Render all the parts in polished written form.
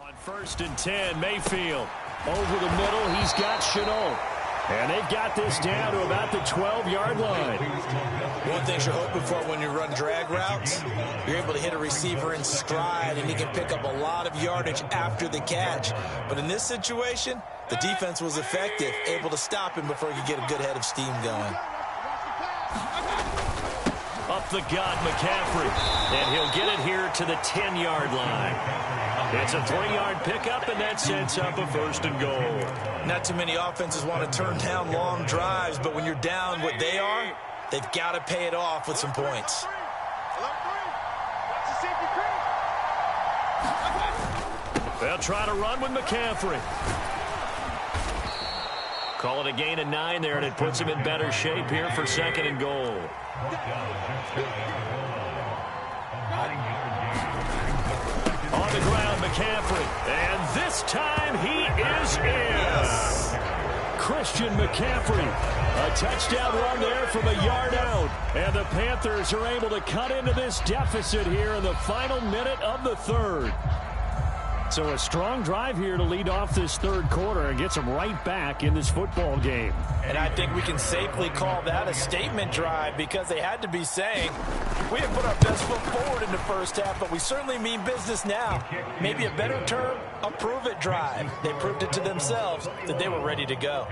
On 1st and 10, Mayfield. Over the middle, he's got Chenault. And they've got this down to about the 12-yard line. One thing you're hoping for when you run drag routes, you're able to hit a receiver in stride, and he can pick up a lot of yardage after the catch. But in this situation, the defense was effective, able to stop him before he could get a good head of steam going. Up the gut, McCaffrey. And he'll get it here to the 10-yard line. It's a 3-yard pickup, and that sets up a 1st and goal. Not too many offenses want to turn down long drives, but when you're down what they are, they've got to pay it off with some points. They'll try to run with McCaffrey. Call it a gain of 9 there, and it puts him in better shape here for 2nd and goal. On the ground, McCaffrey. And this time he is in. Christian McCaffrey. A touchdown run there from a yard out. And the Panthers are able to cut into this deficit here in the final minute of the 3rd. So a strong drive here to lead off this 3rd quarter and gets them right back in this football game. And I think we can safely call that a statement drive because they had to be saying, we have put our best foot forward in the 1st half, but we certainly mean business now. Maybe a better term, a prove-it drive. They proved it to themselves that they were ready to go.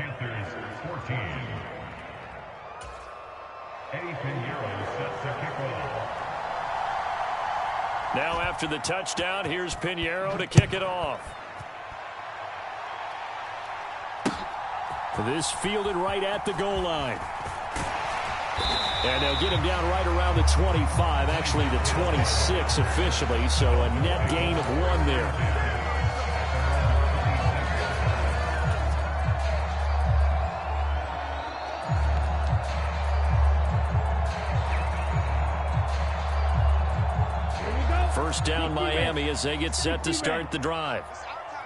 Now after the touchdown, here's Pinheiro to kick it off. This fielded right at the goal line. And they'll get him down right around the 25, actually the 26 officially, so a net gain of 1 there. First down Miami as they get set to start the drive.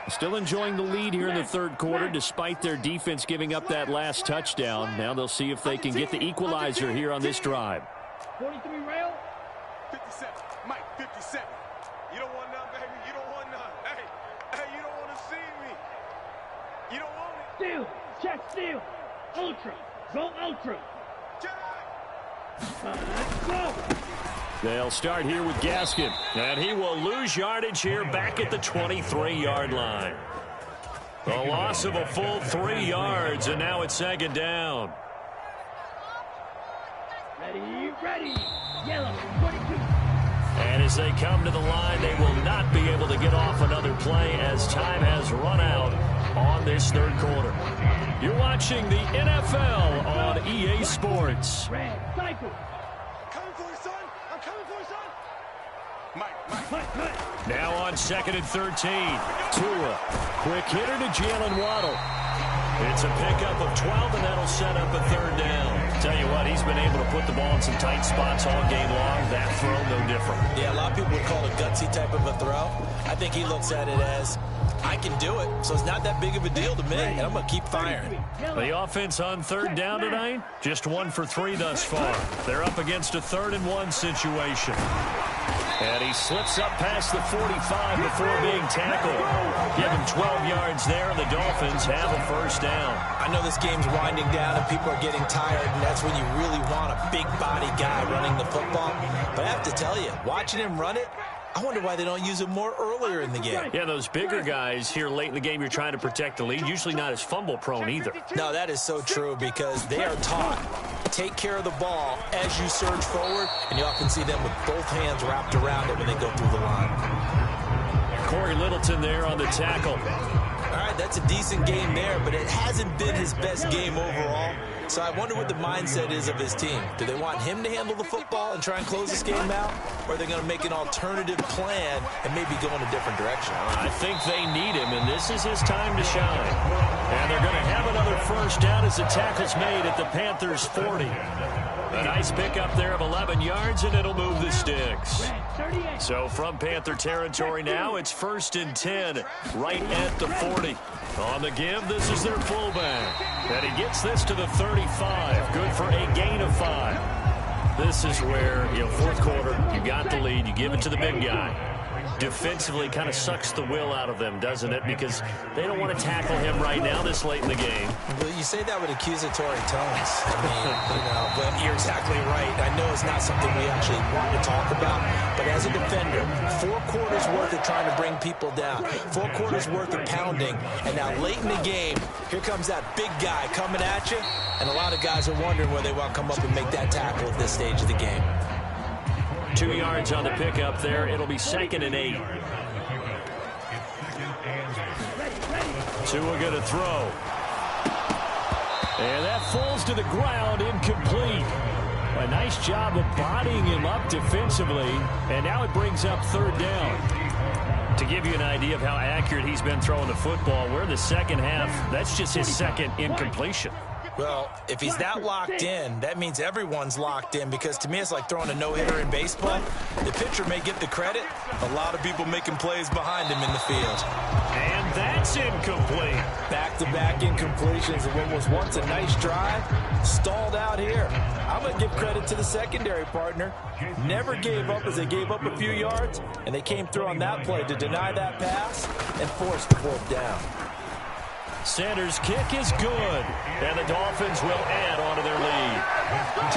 Still enjoying the lead here in the 3rd quarter despite their defense giving up that last touchdown. Now they'll see if they can get the equalizer here on this drive. 43 rail. 57. Mike, 57. You don't want none, baby. You don't want none. Hey, you don't want to see me. You don't want it. Steal. Check steal. Ultra. Go ultra. Let's go. They'll start here with Gaskin, and he will lose yardage here back at the 23-yard line. The loss of a full 3 yards, and now it's 2nd down. Ready. Yellow, 22. And as they come to the line, they will not be able to get off another play as time has run out on this 3rd quarter. You're watching the NFL on EA Sports. Red, cycle. Coming for you, son. I'm coming for you, son. Mike. Now on 2nd and 13. Tua. Quick hitter to Jalen Waddle. It's a pickup of 12, and that'll set up a 3rd down. Tell you what, he's been able to put the ball in some tight spots all game long. That throw, no different. Yeah, a lot of people would call it a gutsy type of a throw. I think he looks at it as, I can do it, so it's not that big of a deal to me, and I'm going to keep firing. The offense on 3rd down tonight, just 1 for 3 thus far. They're up against a 3rd and 1 situation. And he slips up past the 45 before being tackled. Give him 12 yards there, and the Dolphins have a 1st down. I know this game's winding down and people are getting tired, and that's when you really want a big body guy running the football. But I have to tell you, watching him run it, I wonder why they don't use him more earlier in the game. Yeah, those bigger guys here late in the game, you're trying to protect the lead, usually not as fumble prone either. No, that is so true because they are taught, take care of the ball as you surge forward, and you often see them with both hands wrapped around it when they go through the line. Corey Littleton there on the tackle. All right, that's a decent game there, but it hasn't been his best game overall. So I wonder what the mindset is of his team. Do they want him to handle the football and try and close this game out? Or are they going to make an alternative plan and maybe go in a different direction? I think they need him, and this is his time to shine. And they're going to have another 1st down as the tackle's made at the Panthers' 40. A nice pickup there of 11 yards, and it'll move the sticks. So from Panther territory now, it's 1st and 10, right at the 40. On the give, this is their fullback. And he gets this to the 35. Good for a gain of 5. This is where, 4th quarter, you got the lead. You give it to the big guy. defensively kind of sucks the will out of them, doesn't it? Because they don't want to tackle him right now this late in the game. Well, you say that with accusatory tones. I mean, but you're exactly right. I know it's not something we actually want to talk about, but as a defender, 4 quarters worth of trying to bring people down, 4 quarters worth of pounding, and now late in the game, here comes that big guy coming at you, and a lot of guys are wondering whether they want to come up and make that tackle at this stage of the game. 2 yards on the pickup there. It'll be 2nd and 8. Tua going to throw. And that falls to the ground, incomplete. A nice job of bodying him up defensively. And now it brings up 3rd down. To give you an idea of how accurate he's been throwing the football, we're in the second half. That's just his 2nd incompletion. Well, if he's that locked in, that means everyone's locked in, because to me it's like throwing a no-hitter in baseball. The pitcher may get the credit. A lot of people making plays behind him in the field. And that's incomplete. Back-to-back incompletions of what was once a nice drive, stalled out here. I'm going to give credit to the secondary partner. Never gave up as they gave up a few yards, and they came through on that play to deny that pass and force the 4th down. Sanders' kick is good, and the Dolphins will add on to their lead.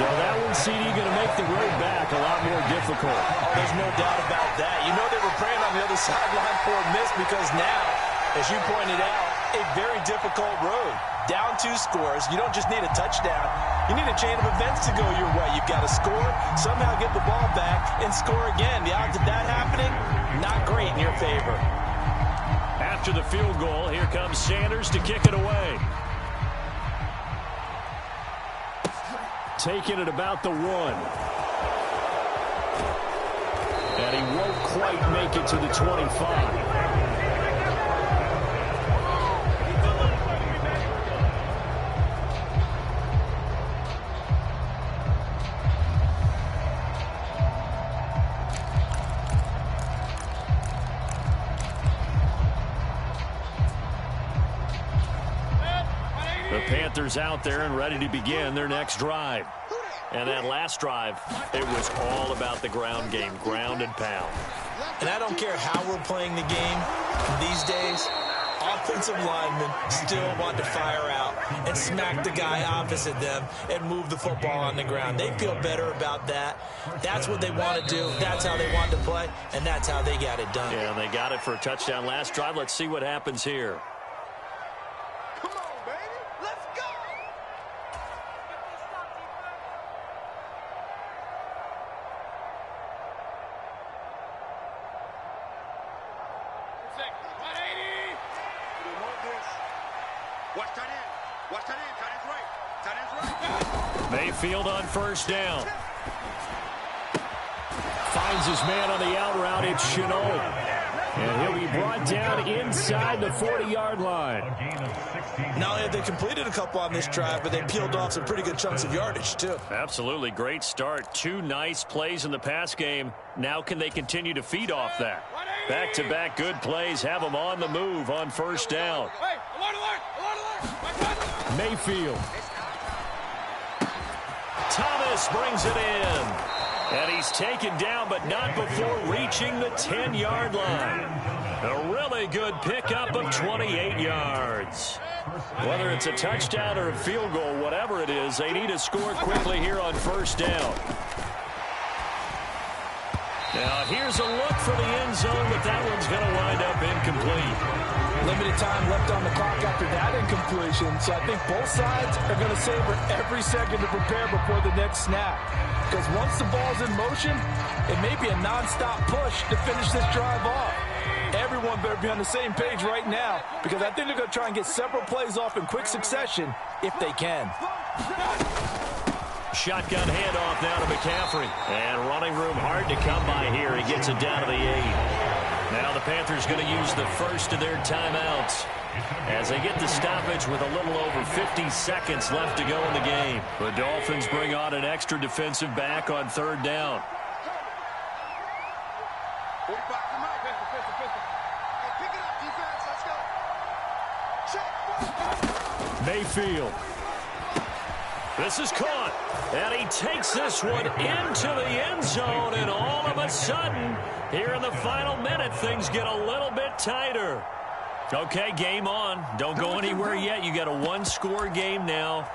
So that one, CD, going to make the road back a lot more difficult. Oh, there's no doubt about that. You know they were praying on the other sideline for a miss, because now, as you pointed out, a very difficult road. Down 2 scores. You don't just need a touchdown. You need a chain of events to go your way. You've got to score, somehow get the ball back, and score again. The odds of that happening, not great in your favor. After the field goal, here comes Sanders to kick it away. Taking it about the 1. And he won't quite make it to the 25. The Panthers out there and ready to begin their next drive. And that last drive, it was all about the ground game, ground and pound. And I don't care how we're playing the game these days, offensive linemen still want to fire out and smack the guy opposite them and move the football on the ground. They feel better about that. That's what they want to do. That's how they want to play, and that's how they got it done. Yeah, and they got it for a touchdown last drive. Let's see what happens here. Mayfield on 1st down. Finds his man on the out route. It's Chenault. And he'll be brought down inside the 40-yard line. Not only have they completed a couple on this drive, but they peeled off some pretty good chunks of yardage, too. Absolutely. Great start. 2 nice plays in the pass game. Now can they continue to feed off that? Back-to-back good plays have them on the move on 1st down. Mayfield. Thomas brings it in. And he's taken down, but not before reaching the 10-yard line. A really good pickup of 28 yards. Whether it's a touchdown or a field goal, whatever it is, they need to score quickly here on 1st down. Now, here's a look for the end zone, but that one's going to wind up incomplete. Limited time left on the clock after that incompletion, so I think both sides are going to savor every second to prepare before the next snap. Because once the ball's in motion, it may be a nonstop push to finish this drive off. Everyone better be on the same page right now, because I think they're going to try and get several plays off in quick succession if they can. Shotgun handoff now to McCaffrey. And running room hard to come by here. He gets it down to the 8. Now the Panthers going to use the first of their timeouts as they get the stoppage with a little over 50 seconds left to go in the game. The Dolphins bring on an extra defensive back on 3rd down. Mayfield. This is caught. And he takes this one into the end zone, and all of a a sudden, here in the final minute, things get a little bit tighter. Okay, game on. Don't go anywhere yet. You got a one-score game now.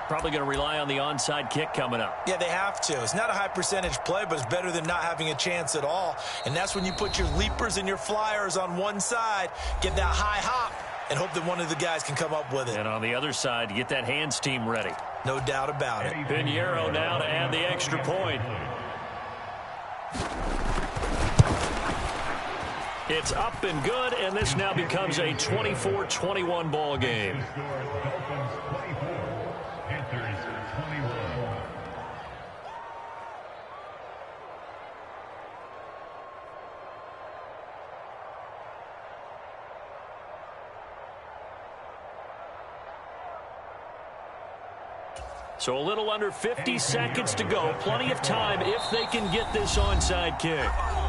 Probably going to rely on the onside kick coming up. Yeah, they have to. It's not a high percentage play, but it's better than not having a chance at all. And that's when you put your leapers and your flyers on one side, get that high hop, and hope that one of the guys can come up with it. And on the other side, get that hands team ready. No doubt about it. Pinheiro now to add the extra point. It's up and good, and this now becomes a 24-21 ball game. So a little under 50 seconds to go. Plenty of time if they can get this onside kick.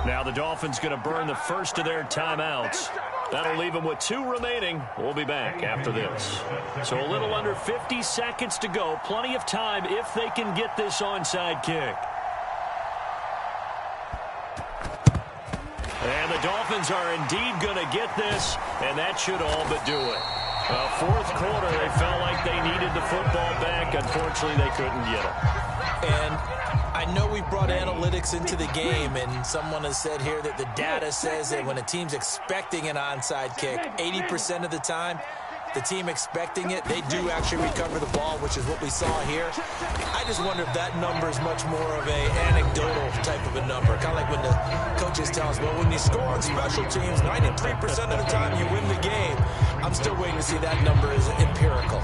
Now the Dolphins going to burn the first of their timeouts. That'll leave them with 2 remaining. We'll be back after this. So a little under 50 seconds to go. Plenty of time if they can get this onside kick. And the Dolphins are indeed going to get this, and that should all but do it. Well, fourth quarter, they felt like they needed the football back. Unfortunately, they couldn't get it. And I know we brought analytics into the game, and someone has said here that the data says that when a team's expecting an onside kick, 80% of the time, the team expecting it, they do actually recover the ball, which is what we saw here. I just wonder if that number is much more of a anecdotal type of a number. Kind of like when the coaches tell us, well, when you score on special teams, 93% of the time you win the game. I'm still waiting to see that number is empirical.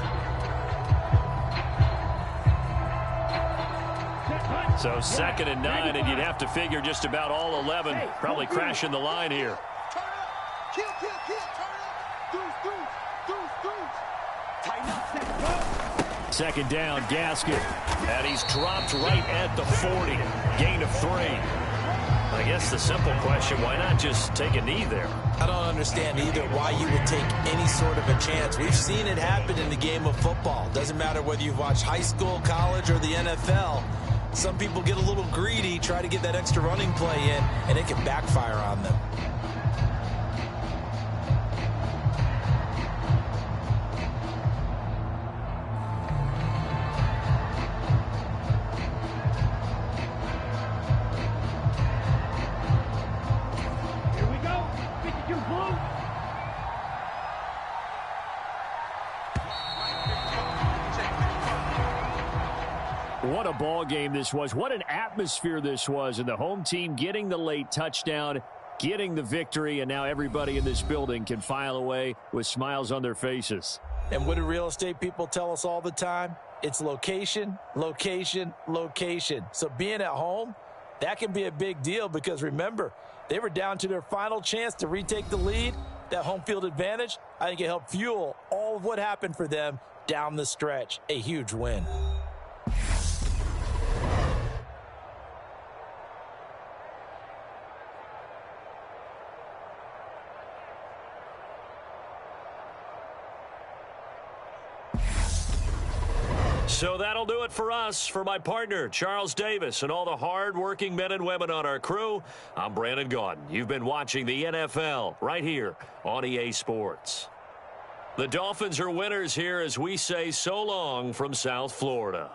So 2nd and 9, and you'd have to figure just about all 11 probably crashing the line here. Kill, kill, kill, turn up. Deuce. Tighten up. 2nd down, Gasket. And he's dropped right at the 40. Gain of 3. I guess the simple question, why not just take a knee there? I don't understand either why you would take any sort of a chance. We've seen it happen in the game of football. Doesn't matter whether you've watched high school, college, or the NFL. Some people get a little greedy, try to get that extra running play in, and it can backfire on them. What a ball game this was. What an atmosphere this was. And the home team getting the late touchdown, getting the victory, and now everybody in this building can file away with smiles on their faces. And what do real estate people tell us all the time? It's location, location, location. So being at home, that can be a big deal because remember, they were down to their final chance to retake the lead. That home field advantage, I think it helped fuel all of what happened for them down the stretch. A huge win. So that'll do it for us. For my partner, Charles Davis, and all the hard-working men and women on our crew, I'm Brandon Gaudin. You've been watching the NFL right here on EA Sports. The Dolphins are winners here as we say so long from South Florida.